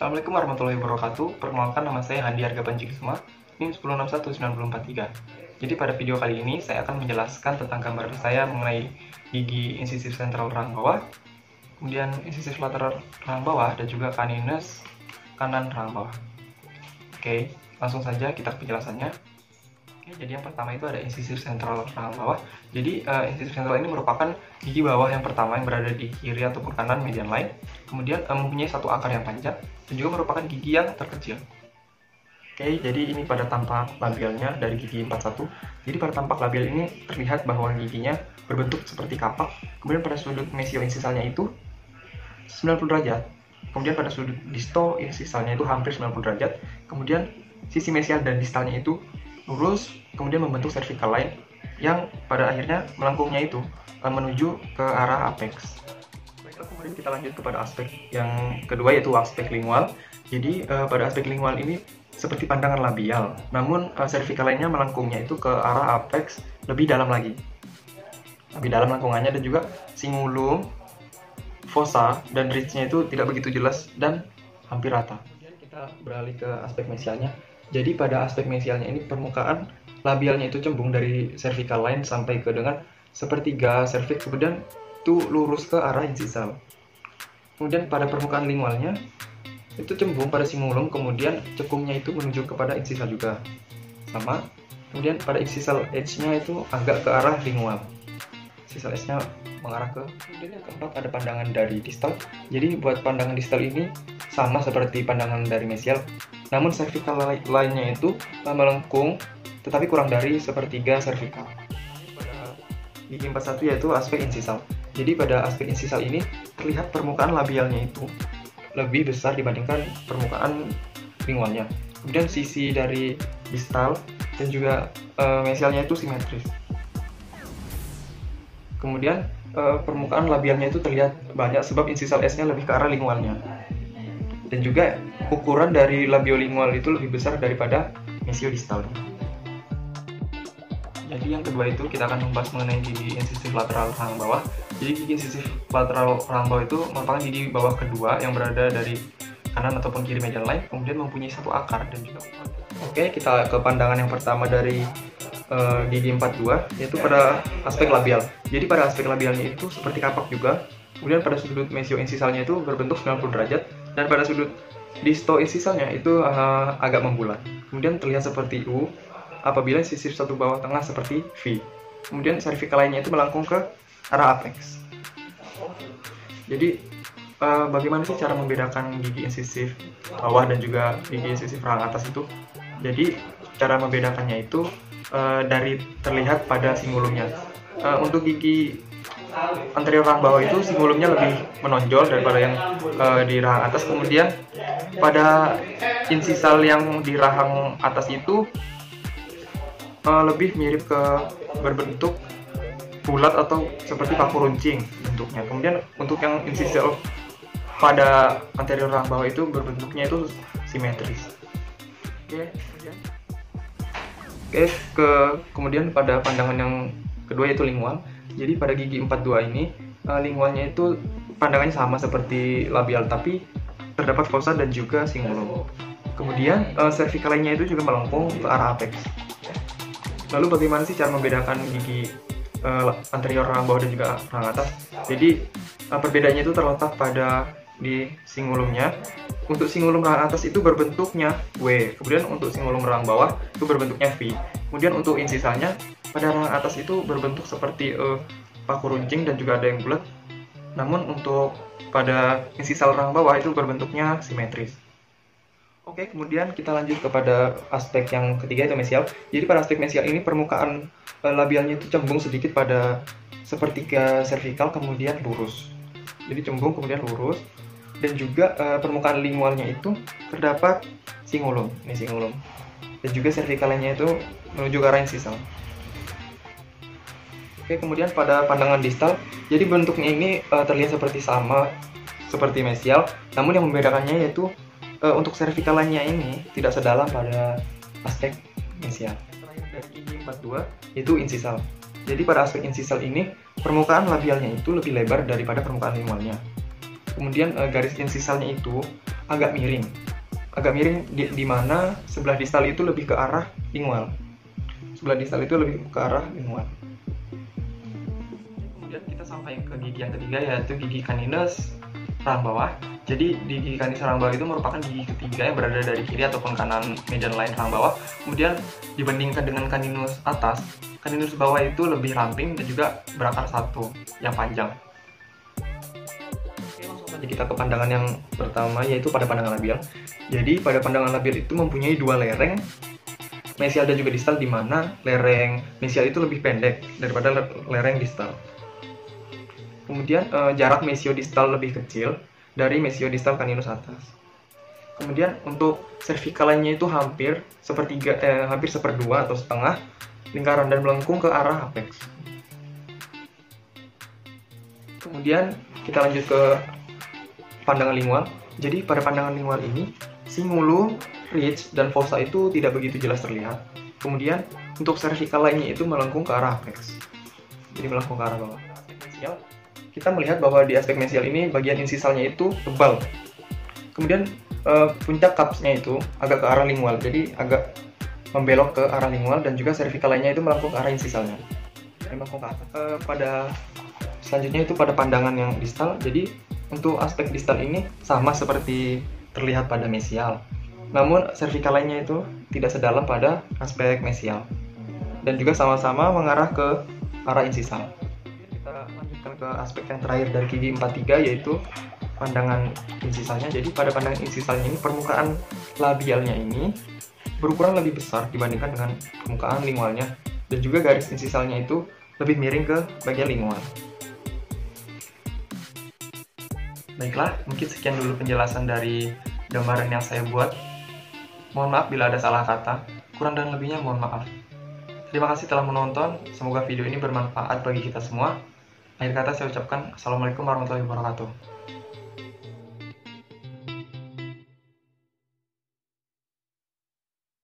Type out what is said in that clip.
Assalamualaikum warahmatullahi wabarakatuh. Perkenalkan, nama saya Handi Arga Panjikusuma, NIM 10619043. Jadi pada video kali ini saya akan menjelaskan tentang gambar saya mengenai gigi insisif sentral rahang bawah, kemudian insisif lateral rahang bawah, dan juga caninus kanan rahang bawah. Oke, langsung saja kita ke penjelasannya. Oke, jadi yang pertama itu ada insisif sentral rahang bawah. Jadi insisif sentral ini merupakan gigi bawah yang pertama yang berada di kiri ataupun kanan median line. Kemudian mempunyai satu akar yang panjang dan juga merupakan gigi yang terkecil. Oke, jadi ini pada tampak labialnya dari gigi 41. Jadi pada tampak labial ini terlihat bahwa giginya berbentuk seperti kapak. Kemudian pada sudut mesio-insisalnya itu 90 derajat. Kemudian pada sudut disto-insisalnya itu hampir 90 derajat. Kemudian sisi mesial dan distalnya itu lurus, kemudian membentuk cervical line yang pada akhirnya melengkungnya itu menuju ke arah apex. Baiklah, kemudian kita lanjut kepada aspek yang kedua, yaitu aspek lingual. Jadi pada aspek lingual ini seperti pandangan labial, namun cervical line-nya melengkungnya itu ke arah apex lebih dalam lagi, lebih dalam lengkungannya, dan juga cingulum, fossa, dan ridge-nya itu tidak begitu jelas dan hampir rata. Kemudian kita beralih ke aspek mesialnya. Jadi pada aspek mesialnya ini permukaan labialnya itu cembung dari cervical line sampai ke dengan sepertiga cervix, kemudian itu lurus ke arah insisal. Kemudian pada permukaan lingualnya itu cembung pada cingulum, kemudian cekungnya itu menuju kepada insisal juga sama. Kemudian pada insisal edge-nya itu agak ke arah lingual, insisal edge-nya mengarah ke. Kemudian yang keempat ada pandangan dari distal. Jadi buat pandangan distal ini sama seperti pandangan dari mesial, namun cervical line-nya itu melengkung tetapi kurang dari sepertiga cervical. Pada gigi 41 yaitu aspek insisal. Jadi pada aspek insisal ini terlihat permukaan labialnya itu lebih besar dibandingkan permukaan lingualnya. Kemudian sisi dari distal dan juga mesialnya itu simetris. Kemudian permukaan labialnya itu terlihat banyak sebab insisal S-nya lebih ke arah lingualnya. Dan juga ukuran dari labiolingual itu lebih besar daripada mesiodistalnya. Jadi yang kedua itu kita akan membahas mengenai gigi insisif lateral rahang bawah. Jadi gigi insisif lateral rahang bawah itu merupakan gigi bawah kedua yang berada dari kanan ataupun kiri median line, kemudian mempunyai satu akar dan juga. Oke, kita ke pandangan yang pertama dari gigi 42, yaitu pada aspek labial. Jadi pada aspek labialnya itu seperti kapak juga. Kemudian pada sudut mesio-insisalnya itu berbentuk 90 derajat, dan pada sudut disto-insisalnya itu agak membulat. Kemudian terlihat seperti U apabila insisif satu bawah tengah seperti V. Kemudian cervical line-nya itu melengkung ke arah apex. Jadi bagaimana sih cara membedakan gigi insisif bawah dan juga gigi insisif rahang atas itu? Jadi cara membedakannya itu dari terlihat pada cingulumnya. Untuk gigi anterior rahang bawah itu cingulumnya lebih menonjol daripada yang di rahang atas. Kemudian pada insisal yang di rahang atas itu lebih mirip ke berbentuk bulat atau seperti paku runcing bentuknya. Kemudian untuk yang insisal pada anterior rahang bawah itu berbentuknya itu simetris. Kemudian pada pandangan yang kedua yaitu lingual. Jadi pada gigi 42 ini lingualnya itu pandangannya sama seperti labial, tapi terdapat fossa dan juga cingulum. Kemudian cervical line-nya itu juga melengkung ke arah apex. Lalu bagaimana sih cara membedakan gigi anterior rahang bawah dan juga rahang atas? Jadi perbedaannya itu terletak pada di cingulumnya. Untuk cingulum rahang atas itu berbentuknya W, kemudian untuk cingulum rahang bawah itu berbentuknya V. Kemudian untuk insisalnya pada rahang atas itu berbentuk seperti paku runcing dan juga ada yang bulat. Namun untuk pada insisal rahang bawah itu berbentuknya simetris. Oke, kemudian kita lanjut kepada aspek yang ketiga, yaitu mesial. Jadi pada aspek mesial ini permukaan labialnya itu cembung sedikit pada sepertiga cervical, kemudian lurus. Jadi cembung kemudian lurus, dan juga permukaan lingualnya itu terdapat cingulum, ini cingulum, dan juga cervicalnya itu menuju ke arah insisal. Oke, kemudian pada pandangan distal, jadi bentuknya ini terlihat seperti sama seperti mesial, namun yang membedakannya yaitu untuk cervical line-nya ini tidak sedalam pada aspek mesial. Terakhir dari gigi 42 itu insisal. Jadi pada aspek insisal ini permukaan labialnya itu lebih lebar daripada permukaan lingualnya. Kemudian garis insisalnya itu agak miring. Agak miring di mana sebelah distal itu lebih ke arah lingual. Sebelah distal itu lebih ke arah lingual. Kemudian kita sampai ke gigi yang ketiga, yaitu gigi caninus rahang bawah. Jadi gigi caninus rahang bawah itu merupakan gigi ketiga yang berada dari kiri ataupun kanan median line rahang bawah. Kemudian dibandingkan dengan caninus atas, caninus bawah itu lebih ramping dan juga berakar satu yang panjang. Oke, langsung saja kita ke pandangan yang pertama, yaitu pada pandangan labial. Jadi pada pandangan labial itu mempunyai dua lereng, mesial dan juga distal, di mana lereng mesial itu lebih pendek daripada lereng distal. Kemudian jarak mesiodistal lebih kecil dari mesiodistal caninus atas. Kemudian untuk cervical line-nya itu hampir seperdua atau setengah lingkaran dan melengkung ke arah apex. Kemudian kita lanjut ke pandangan lingual. Jadi pada pandangan lingual ini, cingulum, ridge, dan fossa itu tidak begitu jelas terlihat. Kemudian untuk cervical line-nya itu melengkung ke arah apex. Jadi melengkung ke arah bawah. Kita melihat bahwa di aspek mesial ini bagian insisalnya itu tebal. Kemudian puncak cupsnya itu agak ke arah lingual, jadi agak membelok ke arah lingual, dan juga cervical line-nya itu melengkung ke arah insisalnya. Melengkung ke atas. Pada selanjutnya itu pada pandangan yang distal. Jadi untuk aspek distal ini sama seperti terlihat pada mesial. Namun cervical line-nya itu tidak sedalam pada aspek mesial. Dan juga sama-sama mengarah ke arah insisal. Kita lanjutkan ke aspek yang terakhir dari gigi 43, yaitu pandangan insisalnya. Jadi pada pandangan insisalnya ini, permukaan labialnya ini berukuran lebih besar dibandingkan dengan permukaan lingualnya, dan juga garis insisalnya itu lebih miring ke bagian lingual. Baiklah, mungkin sekian dulu penjelasan dari gambaran yang saya buat. Mohon maaf bila ada salah kata, kurang dan lebihnya mohon maaf. Terima kasih telah menonton, semoga video ini bermanfaat bagi kita semua. Akhir kata saya ucapkan Assalamualaikum warahmatullahi wabarakatuh.